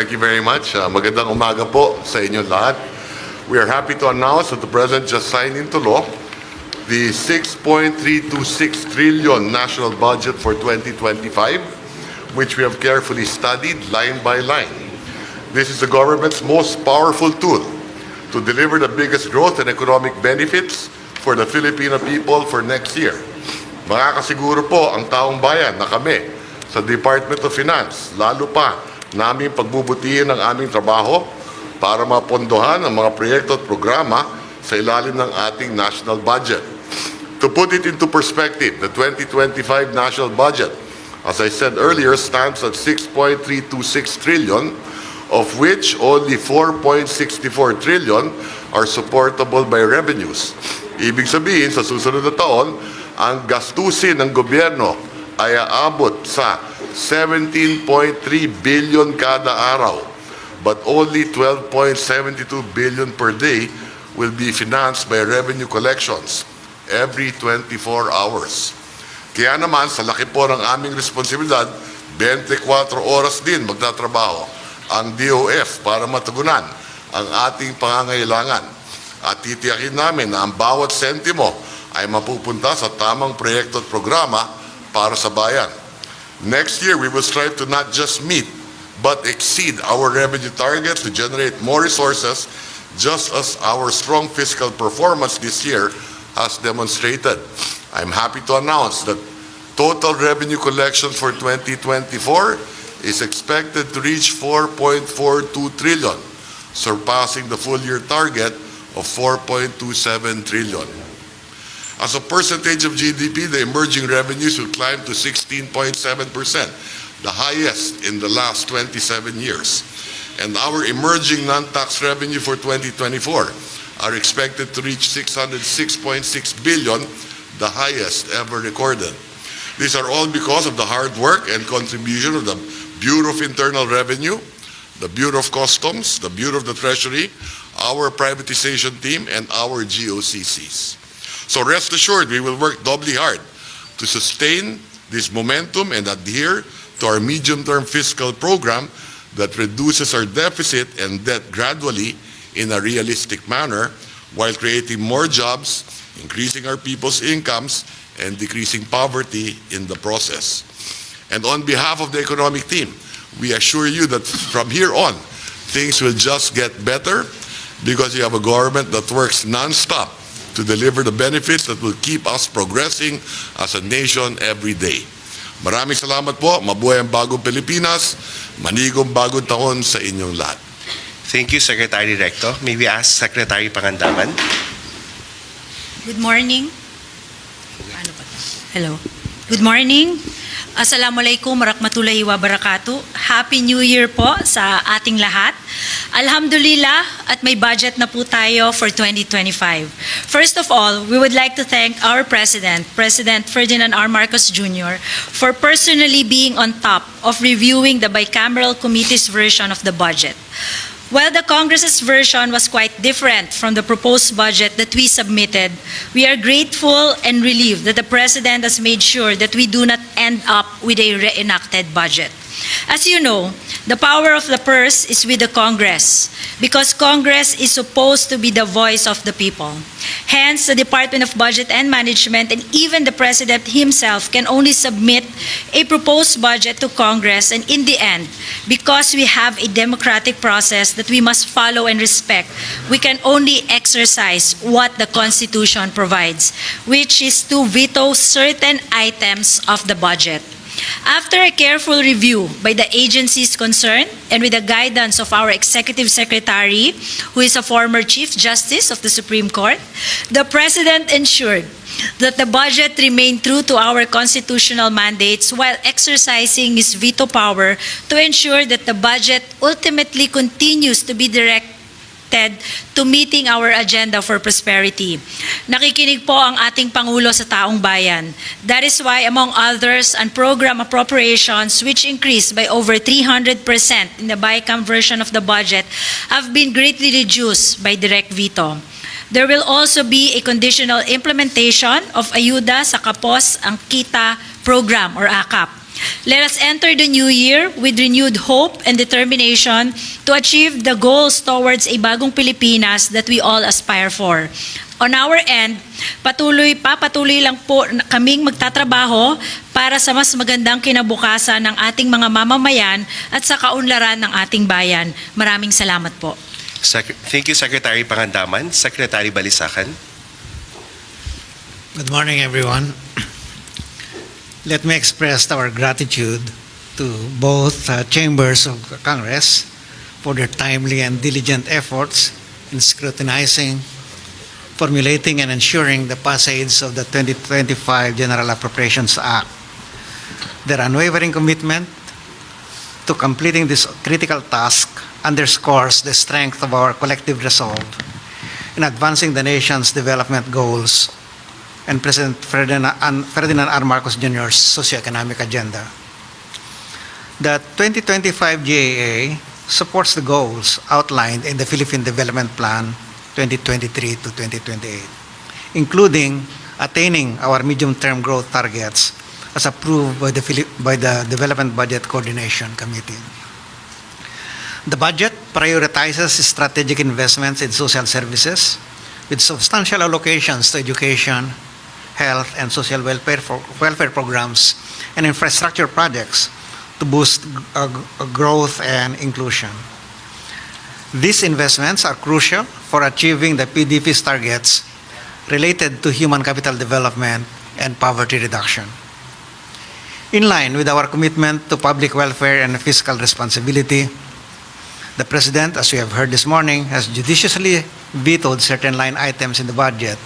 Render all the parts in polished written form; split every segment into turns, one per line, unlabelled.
Thank you very much. Magandang umaga po sa inyo lahat. We are happy to announce that the President just signed into law the 6.326 trillion national budget for 2025, which we have carefully studied line by line. This is the government's most powerful tool to deliver the biggest growth and economic benefits for the Filipino people for next year. Makakasiguro po ang taong bayan na kami sa Department of Finance, lalo pa namin pagbubutihin ang aming trabaho para mapondohan ang mga proyekto at programa sa ilalim ng ating national budget. To put it into perspective, the 2025 national budget, as I said earlier, stands at 6.326 trillion, of which only 4.64 trillion are supportable by revenues. Ibig sabihin, sa susunod na taon, ang gastusin ng gobyerno ay aabot sa 17.3 billion kada araw, but only 12.72 billion per day will be financed by revenue collections every 24 hours. Kaya naman, sa laki po ng aming responsibilidad, 24 oras din magtatrabaho ang DOF para matugunan ang ating pangangailangan. At titiyakin namin na ang bawat sentimo ay mapupunta sa tamang proyekto at programa para sa bayan. Next year, we will strive to not just meet, but exceed our revenue targets to generate more resources, just as our strong fiscal performance this year has demonstrated. I'm happy to announce that total revenue collection for 2024 is expected to reach 4.42 trillion, surpassing the full-year target of 4.27 trillion. As a percentage of GDP, the emerging revenues will climb to 16.7%, the highest in the last 27 years. And our emerging non-tax revenue for 2024 are expected to reach 606.6 billion, the highest ever recorded. These are all because of the hard work and contribution of the Bureau of Internal Revenue, the Bureau of Customs, the Bureau of the Treasury, our privatization team, and our GOCCs. So rest assured, we will work doubly hard to sustain this momentum and adhere to our medium-term fiscal program that reduces our deficit and debt gradually in a realistic manner while creating more jobs, increasing our people's incomes, and decreasing poverty in the process. And on behalf of the economic team, we assure you that from here on, things will just get better because you have a government that works non-stop to deliver the benefits that will keep us progressing as a nation every day. Maraming salamat po. Mabuhay ang bagong Pilipinas. Manigong bagong taon sa inyong lahat.
Thank you, Secretary Recto. May we ask Secretary Pangandaman?
Good morning. Hello. Good morning. Assalamualaikum warahmatullahi wabarakatuh. Happy New Year po sa ating lahat. Alhamdulillah at may budget na po tayo for 2025. First of all, we would like to thank our President, President Ferdinand R. Marcos Jr., for personally being on top of reviewing the bicameral committee's version of the budget. While the Congress's version was quite different from the proposed budget that we submitted, we are grateful and relieved that the President has made sure that we do not end up with a reenacted budget. As you know, the power of the purse is with the Congress because Congress is supposed to be the voice of the people. Hence, the Department of Budget and Management and even the President himself can only submit a proposed budget to Congress, and in the end, because we have a democratic process that we must follow and respect, we can only exercise what the Constitution provides, which is to veto certain items of the budget. After a careful review by the agencies concerned and with the guidance of our Executive Secretary, who is a former Chief Justice of the Supreme Court, the President ensured that the budget remained true to our constitutional mandates while exercising his veto power to ensure that the budget ultimately continues to be directed to meeting our agenda for prosperity. Nakikinig po ang ating Pangulo sa taong bayan. That is why, among others, ang program appropriations, which increased by over 300% in the BICAM version of the budget, have been greatly reduced by direct veto. There will also be a conditional implementation of Ayuda sa Kapos ang Kita program or AKAP. Let us enter the new year with renewed hope and determination to achieve the goals towards a bagong Pilipinas that we all aspire for. On our end, patuloy lang po kaming magtatrabaho para sa mas magandang kinabukasan ng ating mga mamamayan at sa kaunlaran ng ating bayan. Maraming salamat po.
Thank you, Secretary Pangandaman. Secretary Balisacan.
Good morning, everyone. Let me express our gratitude to both chambers of Congress for their timely and diligent efforts in scrutinizing, formulating, and ensuring the passage of the 2025 General Appropriations Act. Their unwavering commitment to completing this critical task underscores the strength of our collective resolve in advancing the nation's development goals and President Ferdinand R. Marcos Jr.'s socioeconomic agenda. The 2025 GAA supports the goals outlined in the Philippine Development Plan 2023 to 2028, including attaining our medium-term growth targets as approved by the Development Budget Coordination Committee. The budget prioritizes strategic investments in social services with substantial allocations to education, health, and social welfare programs and infrastructure projects to boost growth and inclusion. These investments are crucial for achieving the PDP's targets related to human capital development and poverty reduction. In line with our commitment to public welfare and fiscal responsibility, the President, as we have heard this morning, has judiciously vetoed certain line items in the budget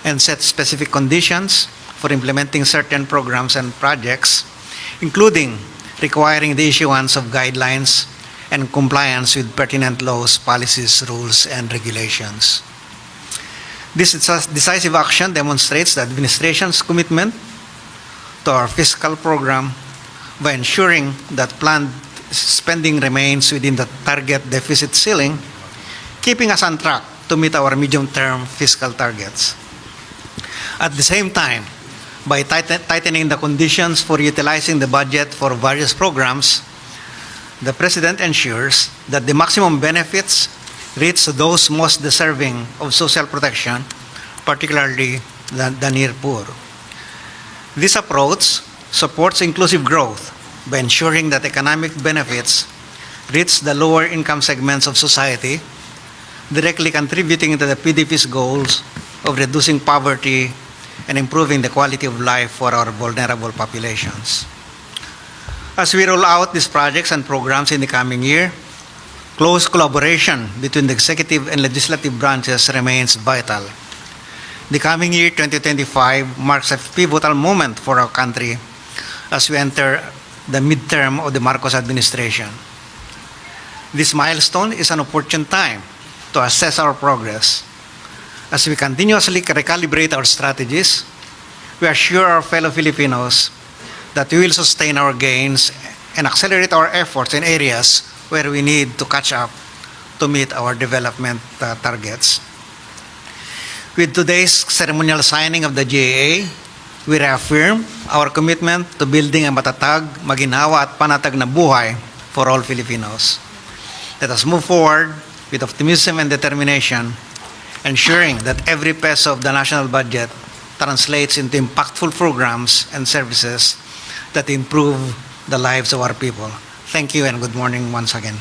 and set specific conditions for implementing certain programs and projects, including requiring the issuance of guidelines and compliance with pertinent laws, policies, rules, and regulations. This decisive action demonstrates the administration's commitment to our fiscal program by ensuring that planned spending remains within the target deficit ceiling, keeping us on track to meet our medium-term fiscal targets. At the same time, by tightening the conditions for utilizing the budget for various programs, the President ensures that the maximum benefits reach those most deserving of social protection, particularly the near poor. This approach supports inclusive growth by ensuring that economic benefits reach the lower income segments of society, directly contributing to the PDP's goals of reducing poverty and improving the quality of life for our vulnerable populations. As we roll out these projects and programs in the coming year, close collaboration between the executive and legislative branches remains vital. The coming year, 2025, marks a pivotal moment for our country as we enter the midterm of the Marcos administration. This milestone is an opportune time to assess our progress. As we continuously recalibrate our strategies, we assure our fellow Filipinos that we will sustain our gains and accelerate our efforts in areas where we need to catch up to meet our development targets. With today's ceremonial signing of the GAA, we reaffirm our commitment to building a matatag, maginhawa at panatag na buhay for all Filipinos. Let us move forward with optimism and determination, ensuring that every peso of the national budget translates into impactful programs and services that improve the lives of our people. Thank you and good morning once again.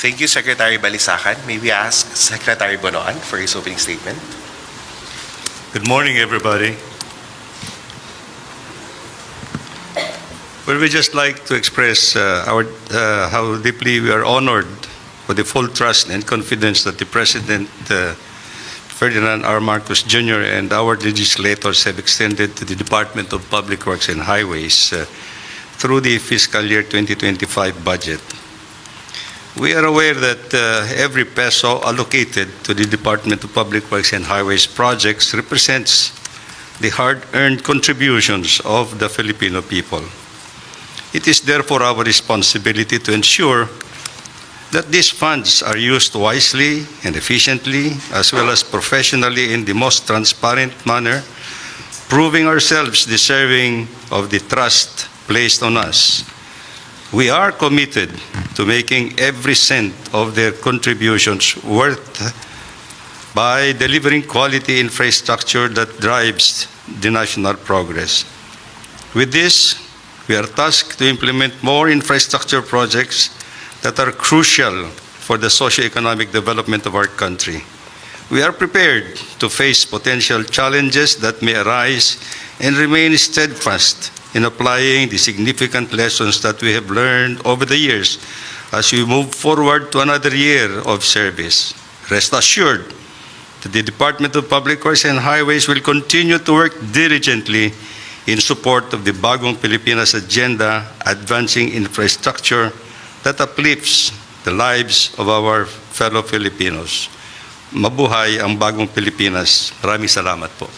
Thank you, Secretary Balisacan. May we ask Secretary Bonoan for his opening statement?
Good morning, everybody. Well, we just like to express how deeply we are honored for the full trust and confidence that the President Ferdinand R. Marcos Jr. and our legislators have extended to the Department of Public Works and Highways through the fiscal year 2025 budget. We are aware that every peso allocated to the Department of Public Works and Highways projects represents the hard-earned contributions of the Filipino people. It is therefore our responsibility to ensure that these funds are used wisely and efficiently, as well as professionally in the most transparent manner, proving ourselves deserving of the trust placed on us. We are committed to making every cent of their contributions worth by delivering quality infrastructure that drives the national progress. With this, we are tasked to implement more infrastructure projects that are crucial for the socio-economic development of our country. We are prepared to face potential challenges that may arise and remain steadfast in applying the significant lessons that we have learned over the years as we move forward to another year of service. Rest assured that the Department of Public Works and Highways will continue to work diligently in support of the Bagong Pilipinas agenda, advancing infrastructure that uplifts the lives of our fellow Filipinos. Mabuhay ang Bagong Pilipinas. Maraming salamat po.